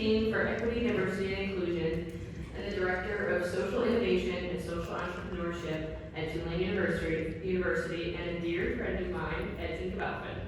Dean for Equity, Diversity, and Inclusion, and the Director of Social Innovation and Social Entrepreneurship at Tulane University, and a dear friend of mine, Edson Cabalfin.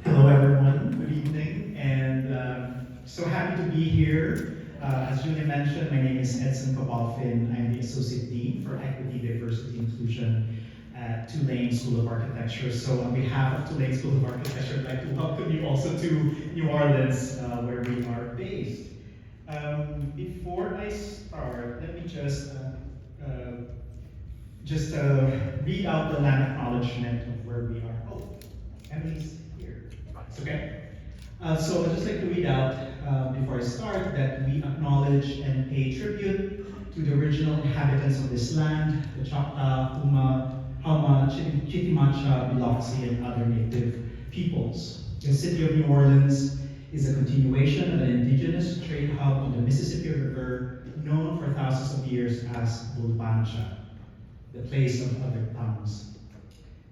Hello everyone, good evening, and so happy to be here. As Julia mentioned, my name is Edson Cabalfin. I'm the Associate Dean for Equity, Diversity, Inclusion at Tulane School of Architecture. So on behalf of Tulane School of Architecture, I'd like to welcome you also to New Orleans, where we are based. Before I start, let me just read out the land acknowledgement of where we are. Oh, Emily's here. It's okay. So I'd just like to read out, before I start, that we acknowledge and pay tribute to the original inhabitants of this land, the Choctaw, Puma, Hama, Chitimacha, Biloxi, and other native peoples. The city of New Orleans is a continuation of an indigenous trade hub on the Mississippi River, known for thousands of years as Bulbancha, the place of other tongues.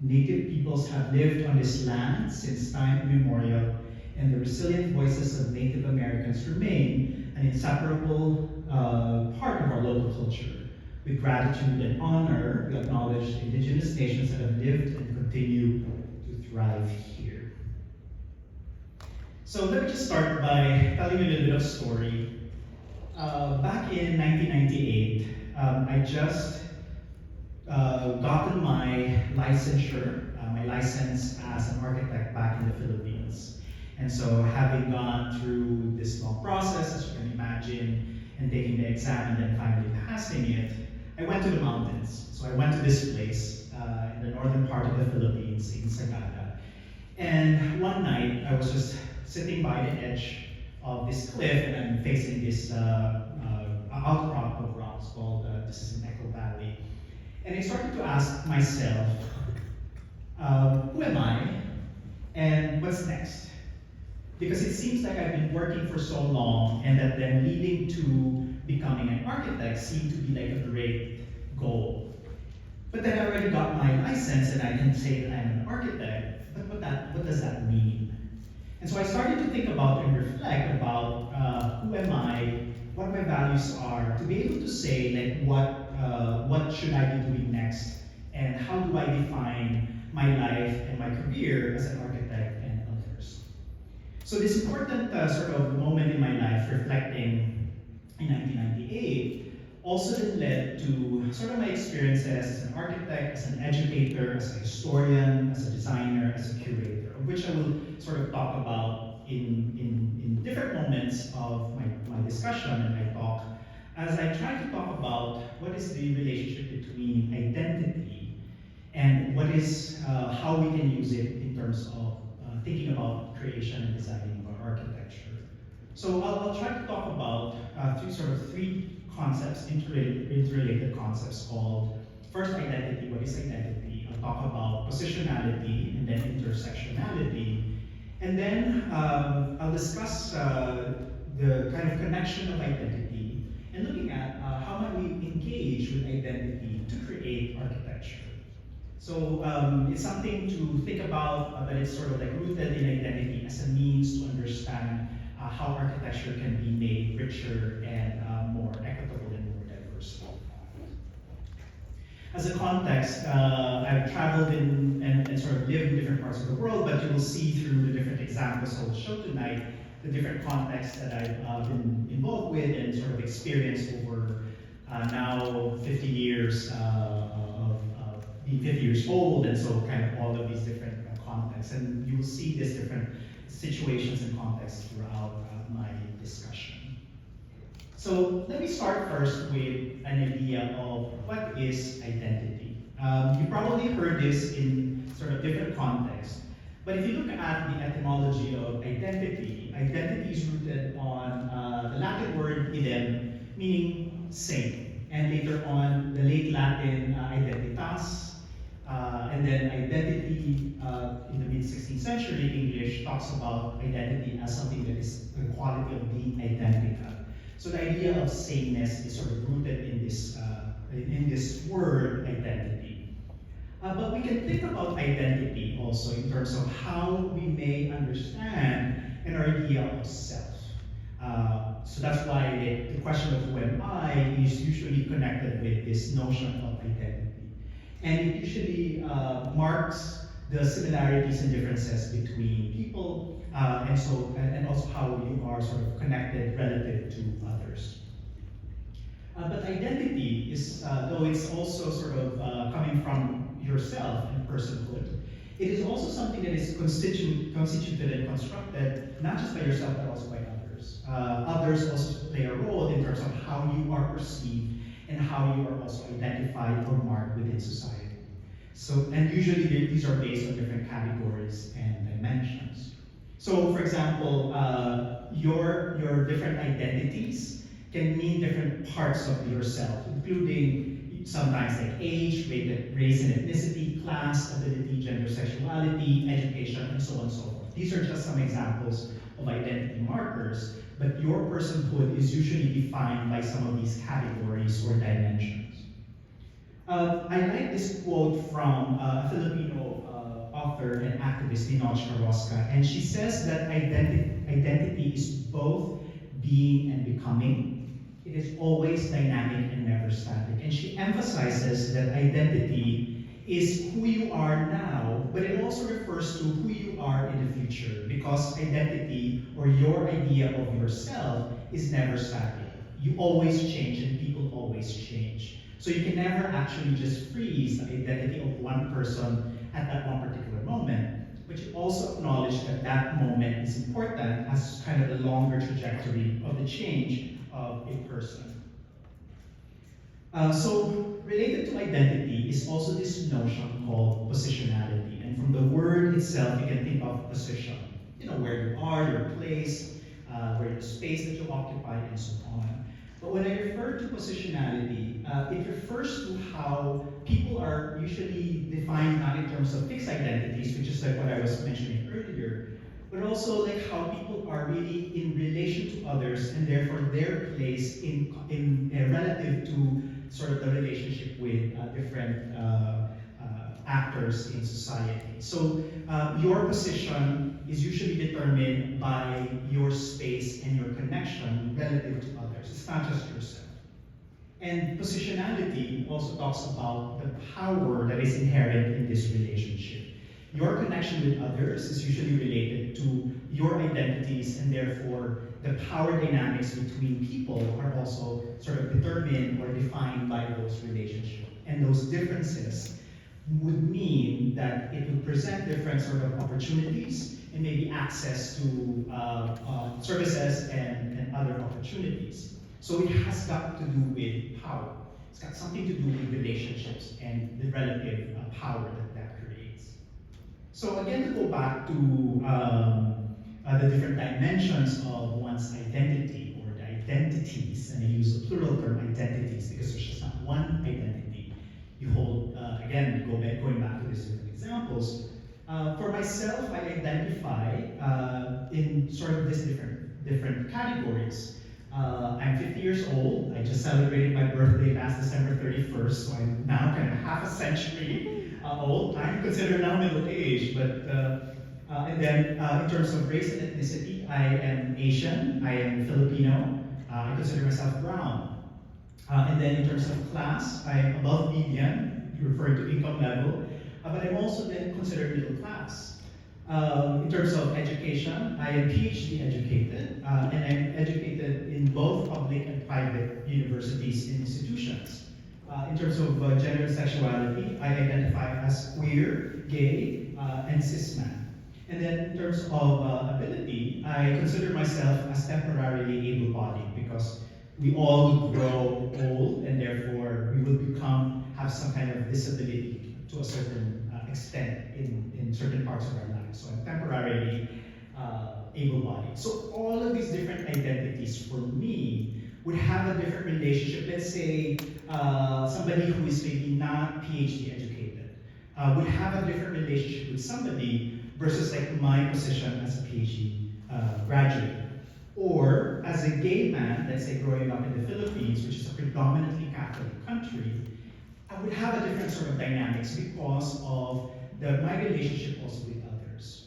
Native peoples have lived on this land since time immemorial, and the resilient voices of Native Americans remain an inseparable part of our local culture. With gratitude and honor, we acknowledge the indigenous nations that have lived and continue to thrive here. So let me just start by telling you a little bit of story. Back in 1998, I just gotten my licensure, my license as an architect back in the Philippines. And so having gone through this long process, as you can imagine, and taking the exam and then finally passing it, I went to the mountains. So I went to this place in the northern part of the Philippines, in Sagada. And one night, I was just sitting by the edge of this cliff, and I'm facing this outcrop of rocks called, this is in Echo Valley. And I started to ask myself, who am I, and what's next? Because it seems like I've been working for so long, and that then leading to becoming an architect seemed to be like a great goal. But then I already got my license, and I can say that I'm an architect, but what does that mean? And so I started to think about and reflect about who am I, what my values are, to be able to say like what should I be doing next, and how do I define my life and my career as an architect and others. So this important sort of moment in my life, reflecting in 1998, also then led to sort of my experiences as an architect, as an educator, as a historian, as a designer, as a curator, of which I will sort of talk about in different moments of my discussion and my talk, as I try to talk about what is the relationship between identity and what is how we can use it in terms of thinking about creation and designing of our architecture. So I'll try to talk about three concepts, interrelated concepts called, first, identity. What is identity? I'll talk about positionality and then intersectionality. And then I'll discuss the kind of connection of identity and looking at how might we engage with identity to create architecture. So it's something to think about, but it's sort of like rooted in identity as a means to understand how architecture can be made richer and more equitable and more diverse. As a context, I've traveled in and sort of lived in different parts of the world, but you will see through the different examples I will show tonight the different contexts that I've been involved with and sort of experienced over now 50 years of being 50 years old, and so kind of all of these different contexts. And you will see these different situations and contexts throughout my discussion. So let me start first with an idea of what is identity. You probably heard this in sort of different contexts, but if you look at the etymology of identity, identity is rooted on the Latin word idem, meaning same, and later on the late Latin identitas, and then identity in the mid-16th century English talks about identity as something that is the quality of being identical. So the idea of sameness is sort of rooted in this word identity. But we can think about identity also in terms of how we may understand an idea of self. So that's why the question of who am I is usually connected with this notion of identity. And it usually marks the similarities and differences between people, and also how you are sort of connected relative to others. But identity is, though it's also sort of coming from yourself and personhood, it is also something that is constituted and constructed not just by yourself but also by others. Others also play a role in terms of how you are perceived and how you are also identified or marked within society. So, and usually these are based on different categories and dimensions. So, for example, your different identities can mean different parts of yourself, including sometimes like age, race and ethnicity, class, ability, gender, sexuality, education, and so on and so forth. These are just some examples of identity markers, but your personhood is usually defined by some of these categories or dimensions. I like this quote from a Filipino author and activist, Keynote, and she says that identity is both being and becoming. It is always dynamic and never static. And she emphasizes that identity is who you are now, but it also refers to who you are in the future, because identity or your idea of yourself is never static. You always change and people always change. So you can never actually just freeze the identity of one person at that one particular moment, but you also acknowledge that that moment is important as kind of the longer trajectory of the change of a person. So related to identity is also this notion called positionality. And from the word itself, you can think of position. You know, where you are, your place, where the space that you occupy, and so on. But when I refer to positionality, it refers to how people are usually defined not in terms of fixed identities, which is like what I was mentioning earlier, but also like how people are really in relation to others and therefore their place in relative to sort of the relationship with different actors in society. So your position is usually determined by your space and your connection relative to others. It's not just yourself. And positionality also talks about the power that is inherent in this relationship. Your connection with others is usually related to your identities, and therefore the power dynamics between people are also sort of determined or defined by those relationships. And those differences would mean that it would present different sort of opportunities and maybe access to services and other opportunities. So it has got to do with power. It's got something to do with relationships and the relative power that creates. So again, to go back to the different dimensions of one's identity or the identities, and I use the plural term identities because there's just not one identity. You hold, again, going back to these different examples. For myself, I identify in sort of these different categories. I'm 50 years old. I just celebrated my birthday last December 31st, so I'm now kind of half a century old. I'm considered now middle-aged, but and then in terms of race and ethnicity, I am Asian, I am Filipino, I consider myself brown. And then in terms of class, I am above median, referring to income level, but I'm also then considered middle class. In terms of education, I am PhD educated, and I'm educated in both public and private universities and institutions. In terms of gender and sexuality, I identify as queer, gay, and cis man. And then in terms of ability, I consider myself as temporarily able-bodied because we all would grow old and therefore we will have some kind of disability to a certain extent in certain parts of our lives. So I'm temporarily able-bodied. So all of these different identities for me would have a different relationship. Let's say somebody who is maybe not PhD educated would have a different relationship with somebody versus like my position as a PhD graduate. Or as a gay man, let's say growing up in the Philippines, which is a predominantly Catholic country, I would have a different sort of dynamics because of my relationship also with others,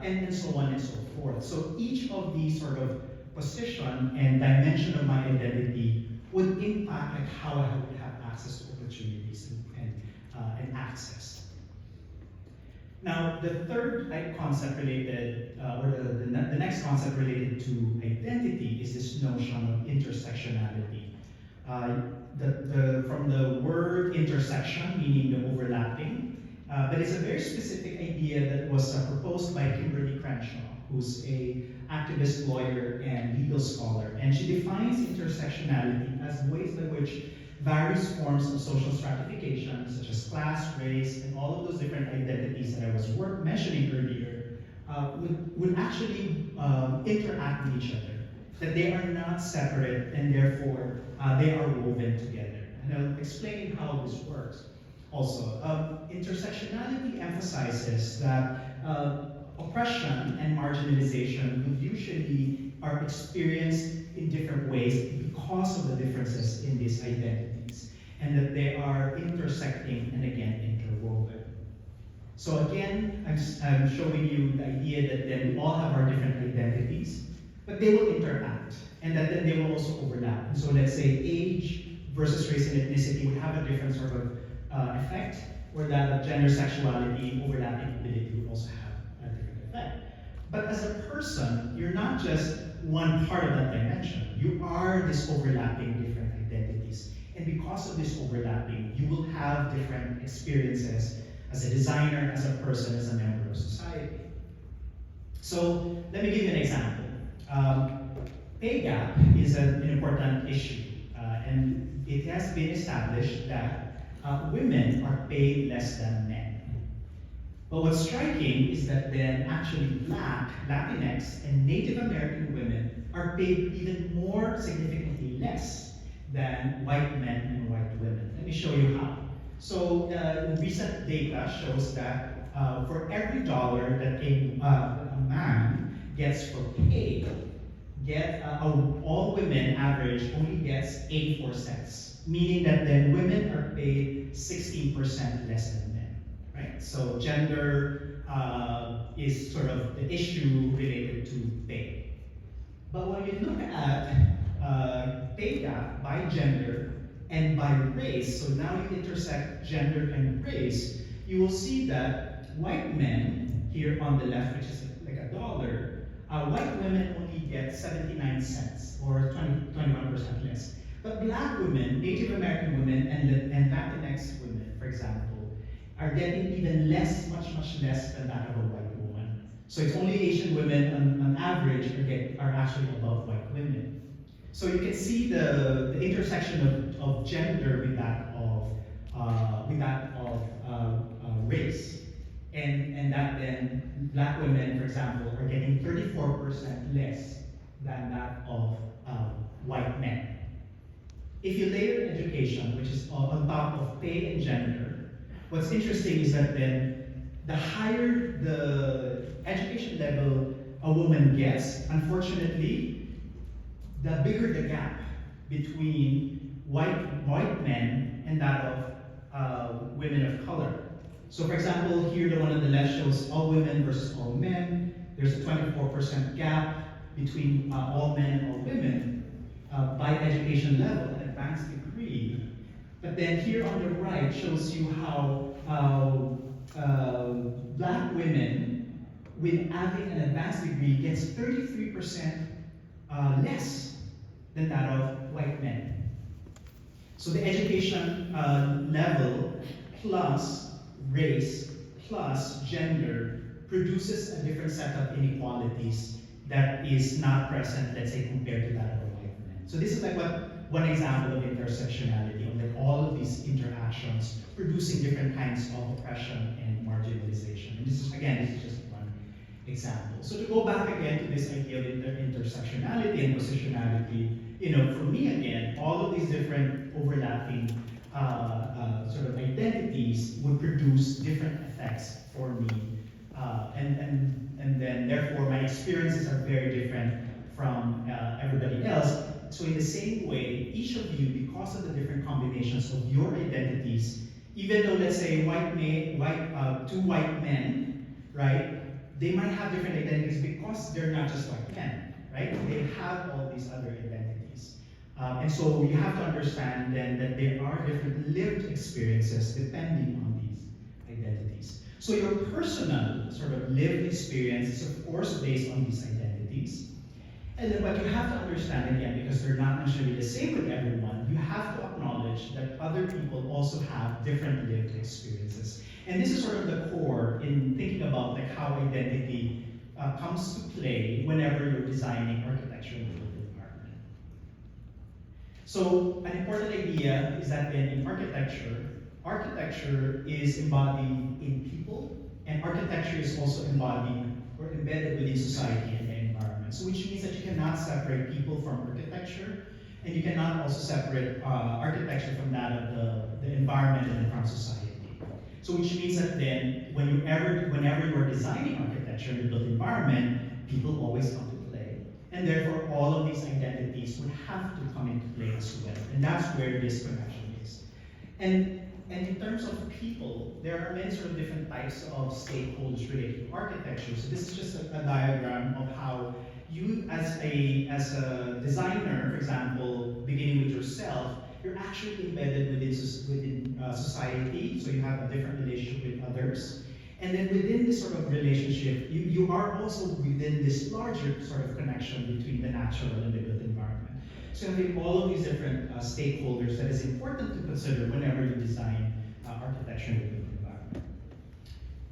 and so on and so forth. So each of these sort of position and dimension of my identity would impact like how I would have access to opportunities and access. Now, the third concept related, or the next concept related to identity is this notion of intersectionality. From the word intersection, meaning the overlapping, but it's a very specific idea that was proposed by Kimberly Crenshaw, who's a activist, lawyer, and legal scholar. And she defines intersectionality as ways by which various forms of social stratification, such as class, race, and all of those different identities that I was mentioning earlier, would actually interact with each other. That they are not separate, and therefore they are woven together. And I'll explain how this works. Also, intersectionality emphasizes that oppression and marginalization would usually are experienced in different ways because of the differences in these identities, and that they are intersecting and again interwoven. So again, I'm showing you the idea that then we all have our different identities, but they will interact, and that then they will also overlap. And so let's say age versus race and ethnicity would have a different sort of effect, or that of gender, sexuality, overlapping ability would also have a different effect. But as a person, you're not just one part of that dimension. You are this overlapping different identities. And because of this overlapping, you will have different experiences as a designer, as a person, as a member of society. So let me give you an example. Pay gap is an important issue, and it has been established that women are paid less than men. But what's striking is that then actually Black, Latinx, and Native American women are paid even more significantly less than white men and white women. Let me show you how. So recent data shows that for every dollar that a man gets for pay, all women average only gets 84 cents, meaning that then women are paid 16% less than men, right? So gender is sort of the issue related to pay. But when you look at pay gap by gender and by race, so now you intersect gender and race, you will see that white men, here on the left, which is like $1, white women only get 79 cents, or 21% less. But Black women, Native American women, and Latinx women, for example, are getting even less, much less than that of a white woman. So it's only Asian women, on average, are actually above white women. So you can see the intersection of gender with that of race. And that then Black women, for example, are getting 34% less than that of white men. If you layer education, which is on top of pay and gender, what's interesting is that then the higher the education level a woman gets, unfortunately, the bigger the gap between white men and that of women of color. So for example, here the one on the left shows all women versus all men. There's a 24% gap between all men and all women by education level, an advanced degree. But then here on the right shows you how Black women with having an advanced degree gets 33% less than that of white men. So the education level plus race plus gender produces a different set of inequalities that is not present, let's say, compared to that of a white man. So this is like one example of intersectionality, of like all of these interactions producing different kinds of oppression and marginalization. And this is just one example. So to go back again to this idea of intersectionality and positionality, for me again, all of these different overlapping sort of identities would produce different effects for me. And then therefore my experiences are very different from everybody else, So in the same way, each of you, because of the different combinations of your identities, even though let's say two white men, right? They might have different identities because they're not just white men, right? They have all these other identities. And so you have to understand then that there are different lived experiences depending on these identities. So your personal sort of lived experience is of course based on these identities. And then what you have to understand again, because they're not necessarily the same with everyone, you have to acknowledge that other people also have different lived experiences. And this is sort of the core in thinking about like how identity comes to play whenever you're designing architecture in the built environment. So an important idea is that then in architecture, architecture is embodied in people, and architecture is also embodied or embedded within society and the environment. So which means that you cannot separate people from architecture, and you cannot also separate architecture from that of the environment and from society. So which means that then, whenever you are designing architecture in the built environment, people always come to play. And therefore, all of these identities would have to come into play as well. And that's where this connection is. And in terms of people, there are many sort of different types of stakeholders related to architecture. So this is just a diagram of how you, as a designer, for example, beginning with yourself, you're actually embedded within society, so you have a different relationship with others. And then within this sort of relationship, you are also within this larger sort of connection between the natural and the built environment. So you have all of these different stakeholders that is important to consider whenever you design architecture in the built environment.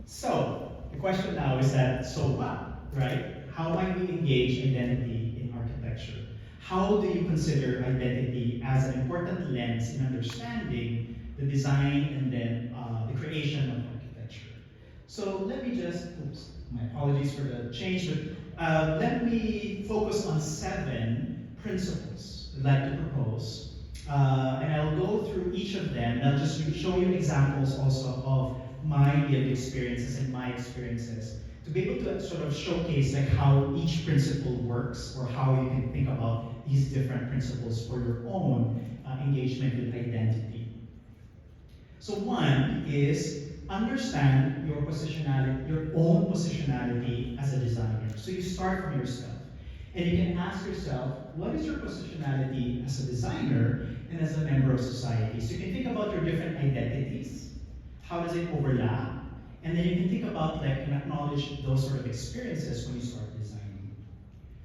So the question now is that, so what, right? How might we engage identity in architecture? How do you consider identity as an important lens in understanding the design and then the creation of architecture? So let me just, oops, my apologies for the change, but let me focus on 7 principles I'd like to propose. And I'll go through each of them, and I'll just show you examples also of my lived experiences and my experiences, to be able to sort of showcase like how each principle works, or how you can think about these different principles for your own engagement with identity. So one is understand your positionality, your own positionality as a designer. So you start from yourself, and you can ask yourself, what is your positionality as a designer and as a member of society? So you can think about your different identities, how does it overlap, and then you can think about like and acknowledge those sort of experiences when you start designing.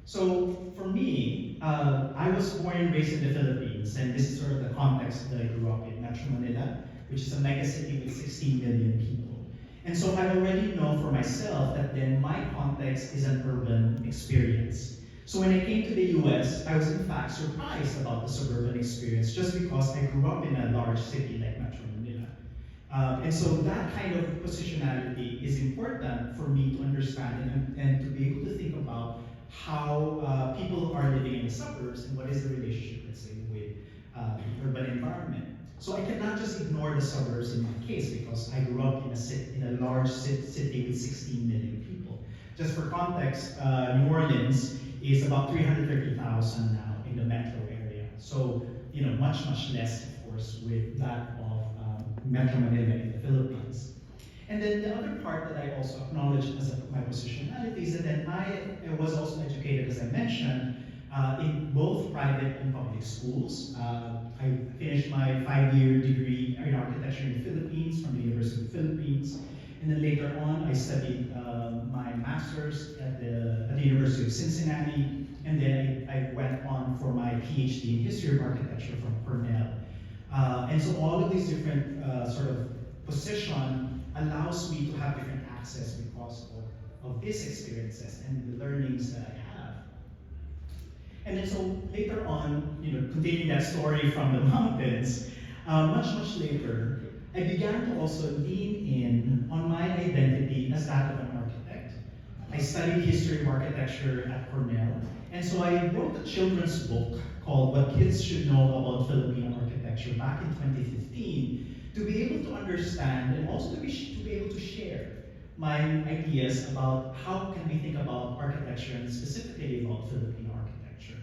So for me, I was born and raised in the Philippines, and this is sort of the context that I grew up in, Metro Manila, which is a megacity with 16 million people. And so I already know for myself that then my context is an urban experience. So when I came to the US, I was in fact surprised about the suburban experience just because I grew up in a large city like Metro Manila. And so that kind of positionality is important for me to understand and to be able to think about how people are living in the suburbs and what is the relationship, let's say, with the urban environment. So I cannot just ignore the suburbs in my case because I grew up in a large city with 16 million people. Just for context, New Orleans is about 330,000 now in the metro area. So, much, much less, of course, with that of Metro Manila in the Philippines. And then the other part that I also acknowledge as my positionality is that then I was also educated, as I mentioned, in both private and public schools. I finished my 5-year degree in architecture in the Philippines from the University of the Philippines. And then later on, I studied my master's at the University of Cincinnati. And then I went on for my PhD in history of architecture from Cornell. And so all of these different sort of position allows me to have different access because of these experiences and the learnings that I have. And then so later on, continuing that story from the mountains, much, much later, I began to also lean in on my identity as that of an architect. I studied history of architecture at Cornell, and so I wrote a children's book called What Kids Should Know About Filipino Architecture back in 2015 to be able to understand and also to be able to share my ideas about how can we think about architecture and specifically about Filipino architecture.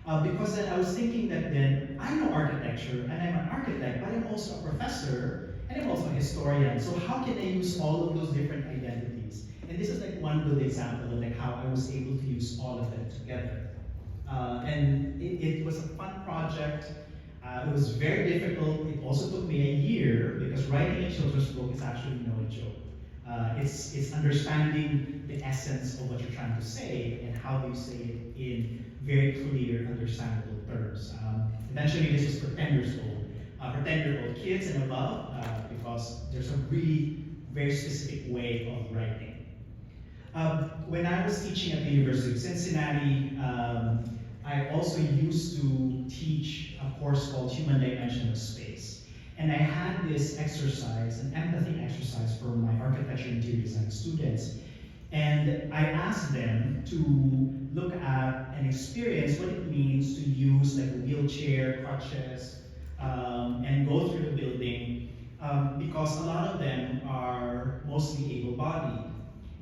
Because then I was thinking that then I know architecture and I'm an architect, but I'm also a professor and I'm also a historian. So how can I use all of those different identities? And this is like one good example of like how I was able to use all of them together. And it was a fun project. It was very difficult. It also took me a year because writing a children's book is actually no joke. It's understanding the essence of what you're trying to say and how do you say it in very clear, understandable terms. Eventually, this was for 10 years old, for 10-year-old kids and above, because there's a really very specific way of writing. When I was teaching at the University of Cincinnati, I also used to teach a course called Human Dimension of Space. And I had this exercise, an empathy exercise for my architecture and interior design students. And I asked them to look at and experience what it means to use like a wheelchair, crutches, and go through the building, because a lot of them are mostly able-bodied.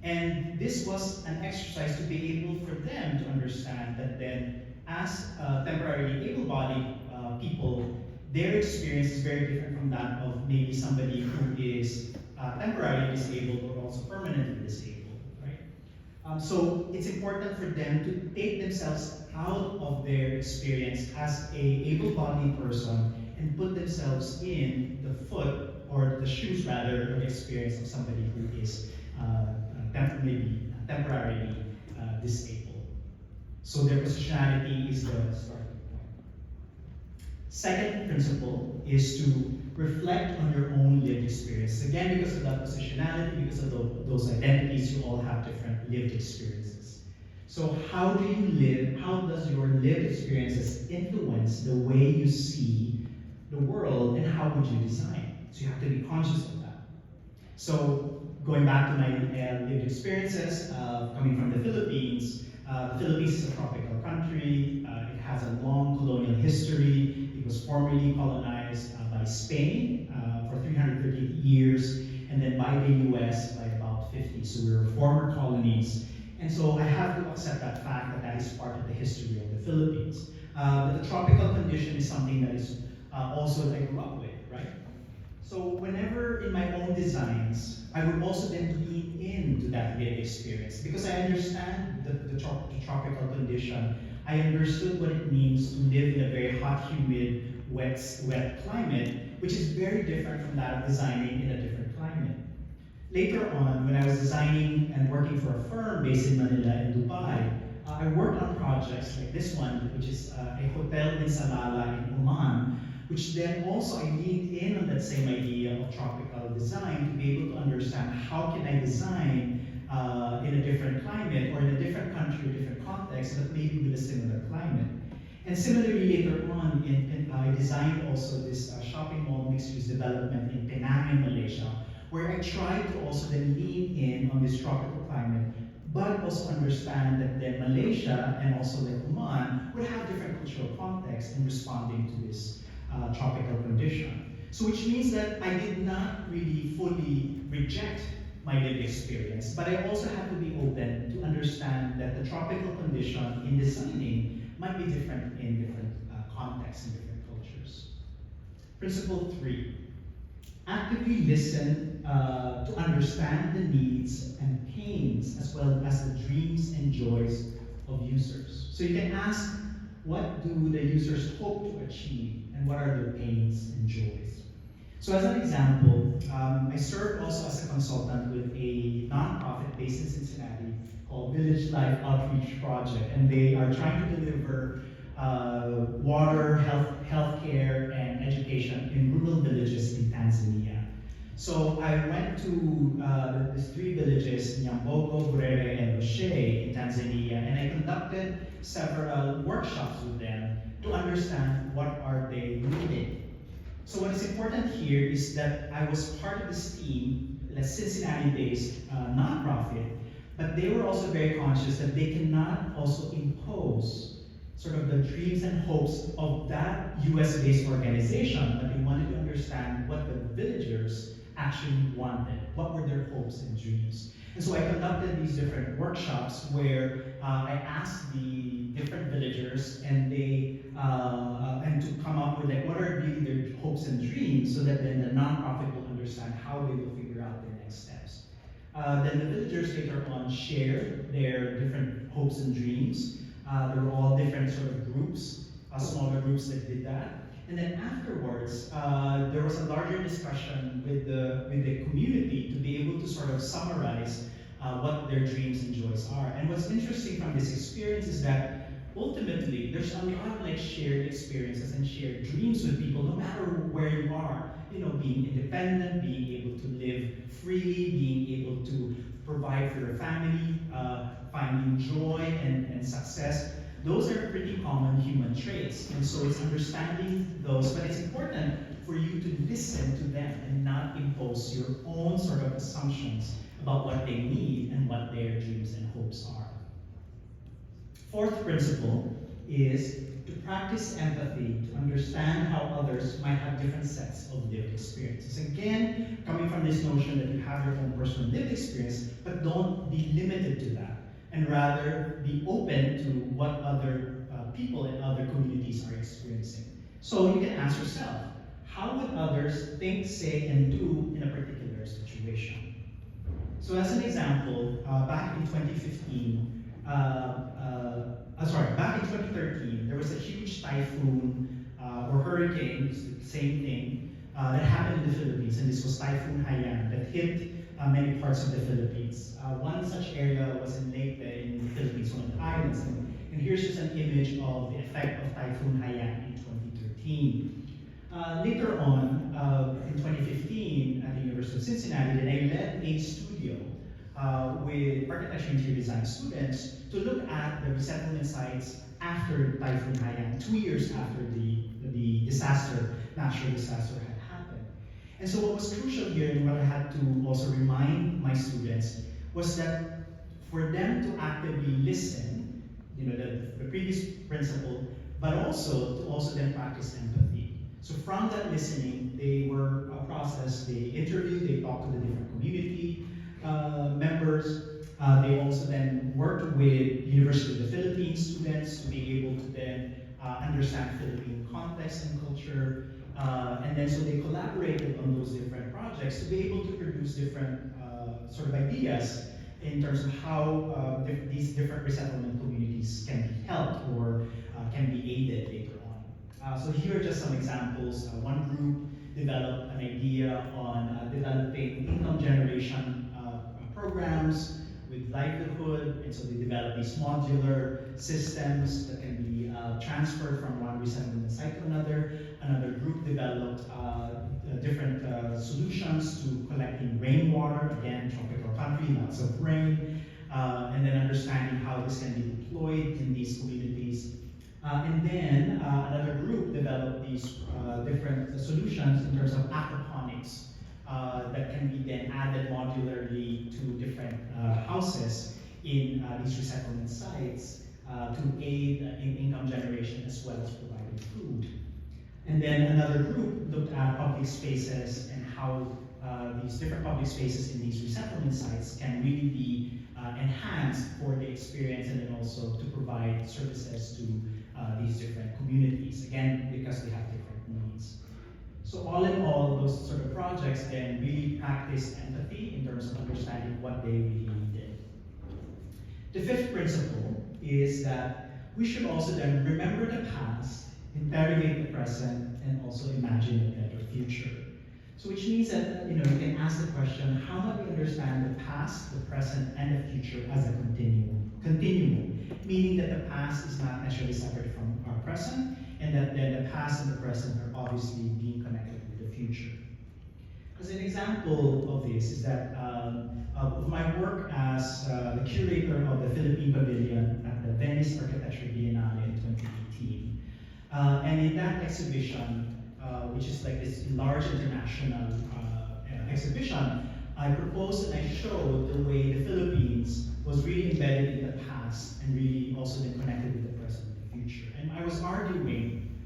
And this was an exercise to be able for them to understand that then as temporarily able-bodied people, their experience is very different from that of maybe somebody who is temporarily disabled or also permanently disabled, right? So it's important for them to take themselves out of their experience as a able-bodied person and put themselves in the foot or the shoes rather of the experience of somebody who is maybe temporarily disabled. So their positionality is the starting point. Second principle is to reflect on your own lived experience. Again, because of that positionality, because of those identities, you all have different lived experiences. So how do you live? How does your lived experiences influence the way you see the world, and how would you design? So you have to be conscious of that. So going back to my lived experiences, coming from the Philippines is a tropical country. It has a long colonial history. It was formerly colonized by Spain for 330 years, and then by the US by about 50. So we were former colonies. And so I have to accept that fact that that is part of the history of the Philippines. But the tropical condition is something that is also that I grew up with, right? So whenever in my own designs, I would also then lean into that lived experience because I understand the tropical condition. I understood what it means to live in a very hot, humid, wet climate, which is very different from that of designing in a different climate. Later on, when I was designing and working for a firm based in Manila and Dubai, I worked on projects like this one, which is a hotel in Salalah in Oman, which then also I leaned in on that same idea of tropical design to be able to understand how can I design in a different climate or in a different country or different context, but maybe with a similar climate. And similarly, later on, I designed also this shopping mall mixed-use development in Penang, Malaysia, where I tried to also then lean in on this tropical climate, but also understand that then Malaysia and also like Oman would have different cultural contexts in responding to this tropical condition. So which means that I did not really fully reject my lived experience, but I also had to be open to understand that the tropical condition in designing might be different in different contexts and different cultures. Principle 3, actively listen to understand the needs and pains as well as the dreams and joys of users. So you can ask, what do the users hope to achieve and what are their pains and joys? So as an example, I served also as a consultant with a nonprofit based in Cincinnati called Village Life Outreach Project, and they are trying to deliver water, healthcare, and education in rural villages in Tanzania. So I went to these 3 villages, Nyambogo, Burere, and Loshe in Tanzania, and I conducted several workshops with them to understand what are they needing. So what is important here is that I was part of this team, a Cincinnati-based nonprofit, but they were also very conscious that they cannot also impose sort of the dreams and hopes of that US-based organization, but they wanted to understand what the villagers actually wanted, what were their hopes and dreams. And so I conducted these different workshops where I asked the different villagers, and and to come up with like what are really their hopes and dreams, so that then the nonprofit will understand how they will figure out their next steps. Then the villagers later on shared their different hopes and dreams. There were all different sort of groups, smaller groups that did that. And then afterwards, there was a larger discussion with the community to be able to sort of summarize what their dreams and joys are. And what's interesting from this experience is that ultimately there's a lot of like shared experiences and shared dreams with people, no matter where you are. You know, being independent, being able to live freely, being able to provide for your family, finding joy and success. Those are pretty common human traits, and so it's understanding those, but it's important for you to listen to them and not impose your own sort of assumptions about what they need and what their dreams and hopes are. Fourth principle is to practice empathy, to understand how others might have different sets of lived experiences. Again, coming from this notion that you have your own personal lived experience, but don't be limited to that, and rather be open to what other people in other communities are experiencing. So you can ask yourself, how would others think, say, and do in a particular situation? So as an example, back in 2013, there was a huge typhoon or hurricane, it's the same thing, that happened in the Philippines, and this was Typhoon Haiyan that hit many parts of the Philippines. One such area was in Leyte in the Philippines, one of the islands, and here's just an image of the effect of Typhoon Haiyan in 2013. Later on, in 2015, at the University of Cincinnati, then I led a studio with architecture and interior design students to look at the resettlement sites after Typhoon Haiyan, 2 years after the natural disaster had happened. And so what was crucial here, and what I had to also remind my students, was that for them to actively listen, you know, the previous principle, but also to then practice empathy. So from that listening, they were a process, they interviewed, they talked to the different community members. They also then worked with University of the Philippines students to be able to then understand Philippine context and culture. And then so they collaborated on those different projects to be able to produce different sort of ideas in terms of how these different resettlement communities can be helped or can be aided later on. So here are just some examples. One group developed an idea on developing income generation programs with livelihood, and so they developed these modular systems that can be transferred from one resettlement site to another. Another group developed different solutions to collecting rainwater, again, tropical country, lots of rain, and then understanding how this can be deployed in these communities. And then another group developed these different solutions in terms of aquaponics that can be then added modularly to different houses in these resettlement sites to aid in income generation as well as providing food. And then another group looked at public spaces and how these different public spaces in these resettlement sites can really be enhanced for the experience, and then also to provide services to these different communities, again, because they have different needs. So all in all, those sort of projects then really practice empathy in terms of understanding what they really needed. The fifth principle is that we should also then remember the past, interrogate the present, and also imagine a better future. So which means that you can ask the question, how might we understand the past, the present, and the future as a continuum, meaning that the past is not necessarily separate from our present, and that then the past and the present are obviously being connected with the future. As an example of this is that of my work as the curator of the Philippine Pavilion at the Venice Architecture Biennale in 2018. And in that exhibition, which is like this large international exhibition, I proposed and I showed the way the Philippines was really embedded in the past and really also then connected with the present and the future. And I was arguing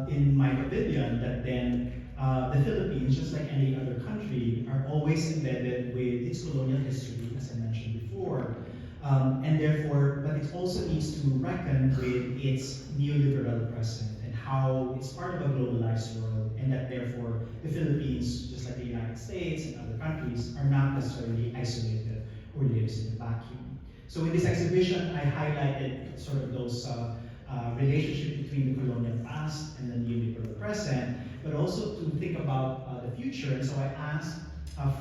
in my pavilion that then the Philippines, just like any other country, are always embedded with its colonial history, as I mentioned before. And therefore, but it also needs to reckon with its neoliberal present and how it's part of a globalized world, and that therefore the Philippines, just like the United States and other countries, are not necessarily isolated or lives in a vacuum. So in this exhibition, I highlighted sort of those relationship between the colonial past and the neoliberal present, but also to think about the future. And so I asked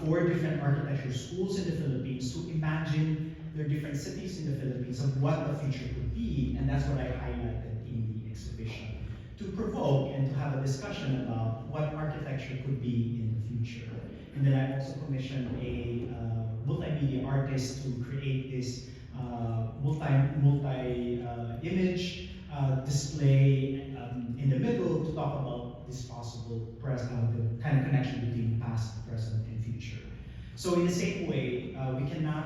4 different architecture schools in the Philippines to imagine their different cities in the Philippines of what the future could be, and that's what I highlighted in the exhibition, to provoke and to have a discussion about what architecture could be in the future. And then I also commissioned a multimedia artist to create this multi-image display in the middle to talk about this possible the kind of connection between past, present, and future. So in the same way, we cannot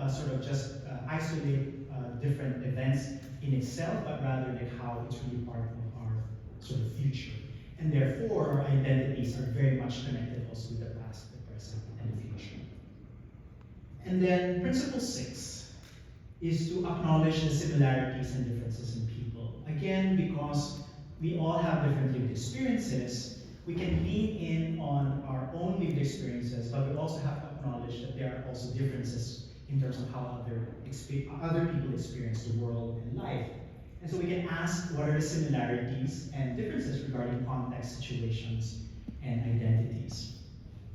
sort of just isolate different events in itself, but rather like how it's really part of our sort of future. And therefore, our identities are very much connected also with the past, the present, and the future. And then principle 6 is to acknowledge the similarities and differences in people. Again, because we all have different lived experiences, we can lean in on our own lived experiences, but we also have to acknowledge that there are also differences in terms of how other people experience the world and life. And so we can ask what are the similarities and differences regarding context, situations, and identities.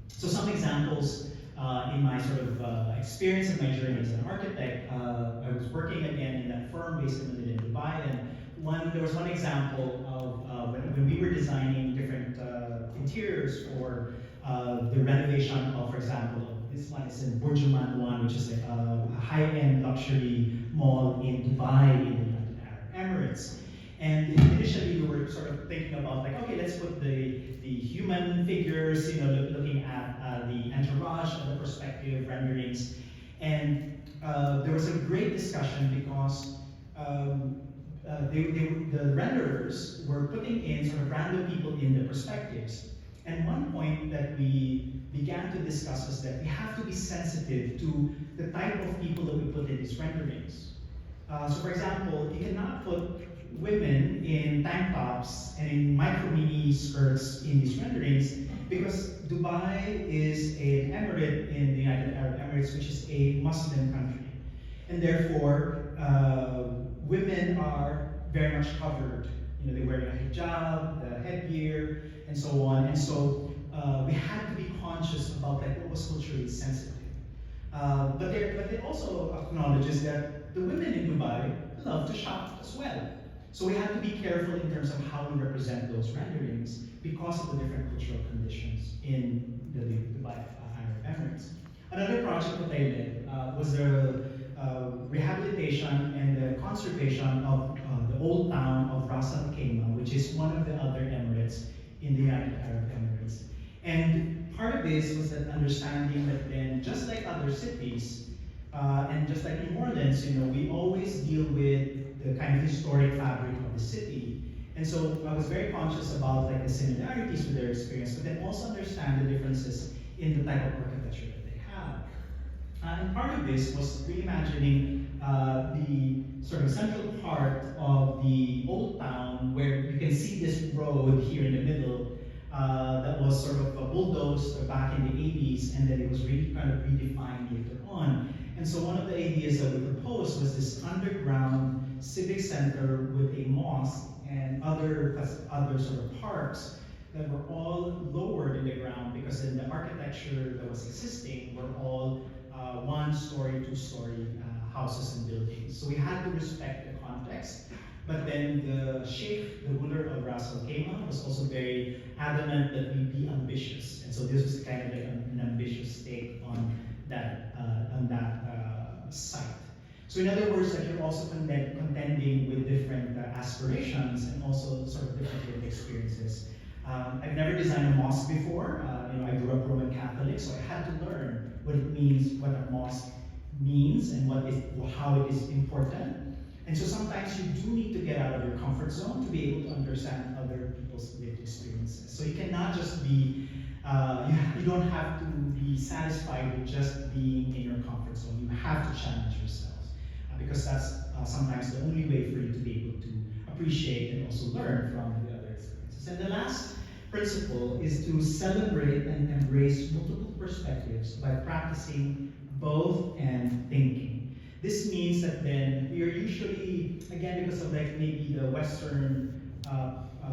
So some examples in my sort of experience in my journey as an architect, I was working again in that firm based in Manila, Dubai, and there was one example of when we were designing different interiors for the renovation of, for example, this one is in Burjuman one, which is a high-end luxury mall in Dubai in the United Arab Emirates. And initially we were sort of thinking about like, okay, let's put the human figures, you know, looking at the entourage and the perspective renderings. And there was a great discussion because the renderers were putting in sort of random people in the perspectives. And one point that we began to discuss was that we have to be sensitive to the type of people that we put in these renderings. So for example, you cannot put women in tank tops and in micro mini skirts in these renderings because Dubai is an emirate in the United Arab Emirates, which is a Muslim country. And therefore, women are very much covered. You know, they wear a hijab, the headgear, and so on. And so we had to be conscious about like what was culturally sensitive. But it also acknowledges that the women in Dubai love to shop as well. So we have to be careful in terms of how we represent those renderings because of the different cultural conditions in the Dubai Arab Emirates. Another project that I led was the rehabilitation and the conservation of the old town of Ras Al Khaimah, which is one of the other emirates in the United Arab Emirates. And part of this was that understanding that then, just like other cities, and just like New Orleans, you know, we always deal with the kind of historic fabric of the city. And so I was very conscious about like the similarities with their experience, but then also understand the differences in the type of architecture that they have. And part of this was reimagining the sort of central part of the old town where you can see this road here in the middle that was sort of bulldozed back in the 80s, and then it was really kind of redefined later on. And so one of the ideas that we proposed was this underground civic center with a mosque and other sort of parks that were all lowered in the ground because in the architecture that was existing were all one-story, two-story houses and buildings. So we had to respect the context, but then the sheikh, the ruler of Ras Al Khaimah, was also very adamant that we be ambitious. And so this was kind of like an ambitious take on that site. So in other words, like you're also contending with different aspirations and also sort of different lived experiences. I've never designed a mosque before. You know, I grew up Roman Catholic, so I had to learn what it means, what a mosque means, and how it is important. And so sometimes you do need to get out of your comfort zone to be able to understand other people's lived experiences. So you cannot just be, you don't have to be satisfied with just being in your comfort zone. You have to challenge yourselves. because that's sometimes the only way for you to be able to appreciate and also learn from the other experiences. And the last principle is to celebrate and embrace multiple perspectives by practicing both and thinking. This means that then we are usually, again, because of like maybe the Western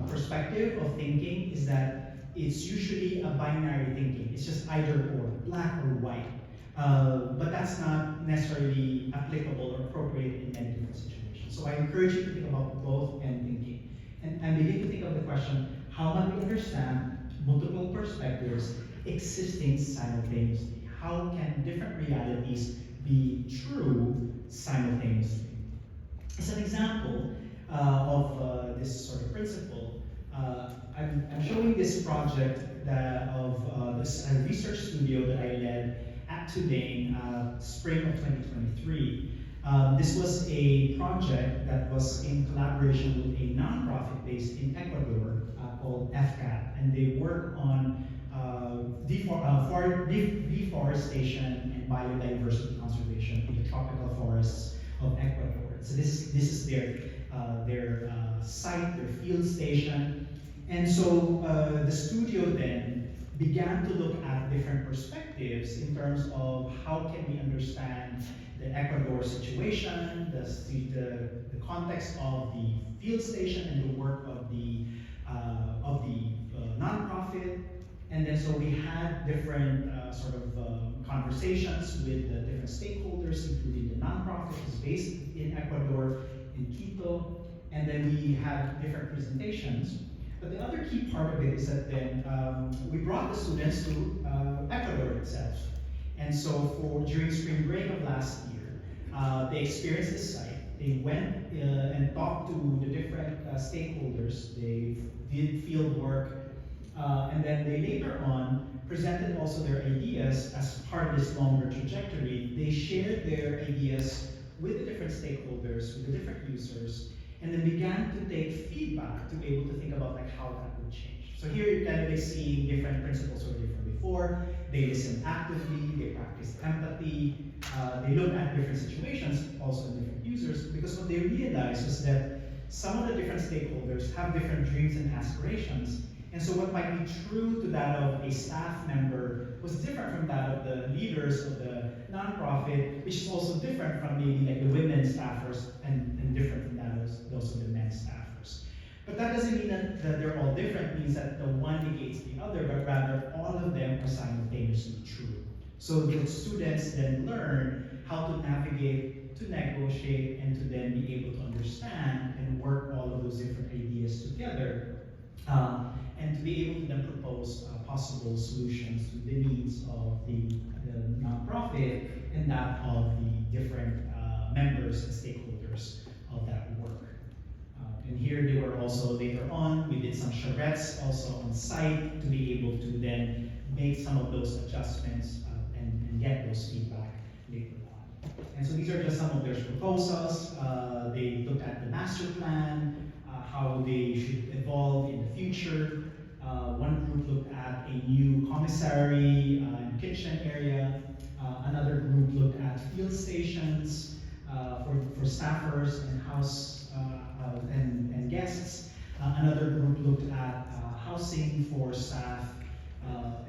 perspective of thinking, is that it's usually a binary thinking. It's just either or, black or white. But that's not necessarily applicable or appropriate in many different situations. So I encourage you to think about both and thinking. And begin to think of the question, how might we understand multiple perspectives existing simultaneously? How can different realities be true simultaneously? As an example of this sort of principle, I'm showing this project of this research studio that I led at Tulane, spring of 2023. This was a project that was in collaboration with a nonprofit based in Ecuador called FCAT, and they work on deforestation and biodiversity conservation in the tropical forests of Ecuador. So this is their site, their field station, and so the studio then began to look at different perspectives in terms of how can we understand the Ecuador situation, the context of the field station and the work of the nonprofit. And then so we had different conversations with the different stakeholders, including the nonprofit, which is based in Ecuador, in Quito. And then we had different presentations. But the other key part of it is that then we brought the students to Ecuador itself. And so during spring break of last year, they experienced this site. They went and talked to the different stakeholders. They did field work. And then they later on presented also their ideas as part of this longer trajectory. They shared their ideas with the different stakeholders, with the different users, and then began to take feedback to be able to think about like how that would change. So here you're kind of seeing different principles already from before. They listened actively, they practiced empathy, they looked at different situations, also in different users, because what they realized was that some of the different stakeholders have different dreams and aspirations. And so what might be true to that of a staff member was different from that of the leaders of the nonprofit, which is also different from maybe like the women staffers and different from that of those of the men staffers. But that doesn't mean that they're all different, it means that the one negates the other, but rather all of them are simultaneously true. So the students then learn how to navigate, to negotiate, and to then be able to understand and work all of those different ideas together. And to be able to then propose possible solutions to the needs of the nonprofit and that of the different members and stakeholders of that work. And here they were also later on, we did some charrettes also on site to be able to then make some of those adjustments and get those feedback later on. And so these are just some of their proposals. They looked at the master plan, how they should evolve in the future. One group looked at a new commissary and kitchen area. Another group looked at field stations for staffers and house and guests. Another group looked at housing for staff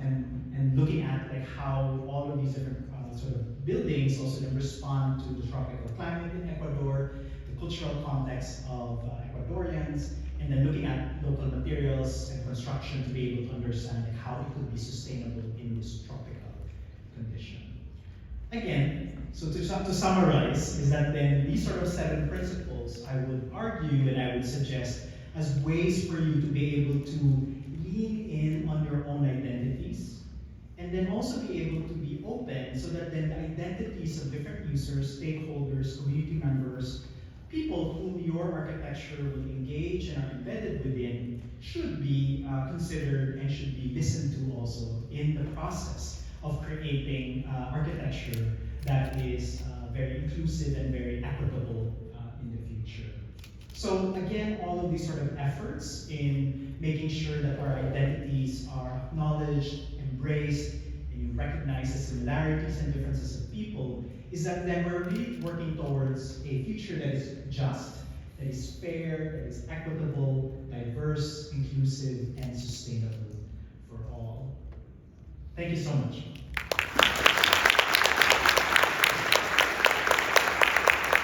and looking at like how all of these different sort of buildings also then respond to the tropical climate in Ecuador, the cultural context of Ecuadorians, and then looking at local materials and construction to be able to understand like, how it could be sustainable in this tropical condition. Again, so to summarize, is that then these sort of 7 principles I would argue and I would suggest as ways for you to be able to lean in on your own identities, and then also be able to be open so that then the identities of different users, stakeholders, community members, people whom your architecture will engage and are embedded within should be considered and should be listened to also in the process of creating architecture that is very inclusive and very equitable in the future. So again, all of these sort of efforts in making sure that our identities are acknowledged, embraced, and you recognize the similarities and differences of people is that then we're really working towards a future that is just, that is fair, that is equitable, diverse, inclusive, and sustainable for all. Thank you so much.